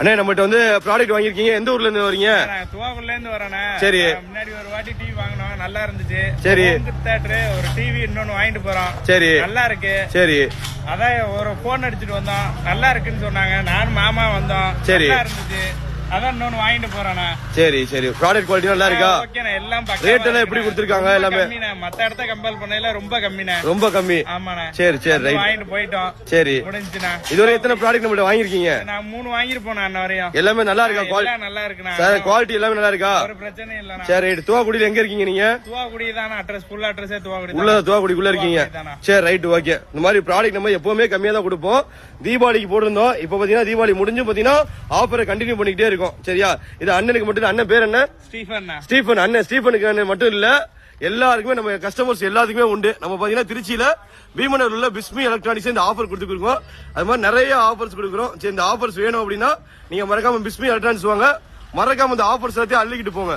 அண்ணே நம்மகிட்ட வந்து ப்ராடக்ட் வாங்கிருக்கீங்க, எந்த ஊர்ல இருந்து வரீங்க? துவாக்குள்ள இருந்து வரேன். சரி. முன்னாடி ஒரு வாட்டி டிவி வாங்கினோம், நல்லா இருந்துச்சு. சரி. தியேட்டர் ஒரு டிவி இன்னொன்னு வாங்கிட்டு போறோம். சரி, நல்லா இருக்கு. சரி, அதான் ஒரு போன் அடிச்சுட்டு வந்தோம், நல்லா இருக்குன்னு சொன்னாங்க. நானும் மாமா வந்தோம், சரி, நல்லா இருந்துச்சு. அதான் இன்னொன்னு வாங்கிட்டு போறேன். சரி சரி. ப்ராடக்ட் குவாலிட்டி நல்லா இருக்கா? எல்லாம் ரேட் எல்லாம் எப்படி கொடுத்திருக்காங்க? எல்லாமே மத்த இடத்த கம்பேர் பண்ணல ரொம்ப கம்மிண்ணே. ரொம்ப கம்மி. ஆமாண்ணே. சரி சரி ரைட். வாங்கிட்டு போயிட்டோம். சரி, முடிஞ்சுண்ணா. இதுவரை எத்தனை ப்ராடக்ட் நம்மள்ட்ட வாங்கிருக்கீங்க? நான் 3 வாங்கிருப்போம் அண்ணா வரையும். எல்லாமே நல்லா இருக்கா? குவாலிட்டி நல்லா இருக்குண்ணா. சார் குவாலிட்டி எல்லாமே நல்லா இருக்கா? ஒரு பிரச்சனையும் இல்லண்ணா. சரி ரைட். துவாக்குடியில எங்க இருக்கீங்க நீங்க? துவாக்குடி தானே அட்ரஸ், ஃபுல் அட்ரஸே துவாக்குடி. உள்ள துவாக்குடிக்குள்ள இருக்கீங்க. சரி ரைட் ஓகே. இந்த மாதிரி ப்ராடக்ட் நம்ம எப்பவுமே கம்மியா தான் கொடுப்போம். தீபாவளிக்கு போட்டிருந்தோம். இப்ப பாத்தீங்கன்னா தீபாவளி முடிஞ்சு பாத்தீங்கன்னா ஆஃபரை கண்டினியூ பண்ணிக்கிட்டே இருக்கும். சரியா? இது அண்ணனுக்கு மட்டும். அண்ணன் பேர் என்ன? ஸ்டீஃபன். ஸ்டீஃபன். அண்ணன் ஸ்டீஃபனுக்கு மட்டும் இல்ல, எல்லாருக்குமே நம்ம கஸ்டமர்ஸ் எல்லாத்துக்குமே உண்டு. நம்ம பாத்தீங்கன்னா திருச்சியில பீமனர் உள்ள பிஸ்மி எலக்ட்ரானிக்ஸ் இந்த ஆஃபர் கொடுத்துருக்கோம். அது மாதிரி நிறைய ஆஃபர்ஸ் கொடுக்குறோம். சரி, இந்த ஆஃபர்ஸ் வேணும் அப்படின்னா நீங்க மறக்காம பிஸ்மி எலக்ட்ரானிக்ஸ் வாங்க. மறக்காம இந்த ஆஃபர்ஸ் எல்லாத்தையும் அள்ளிக்கிட்டு போங்க.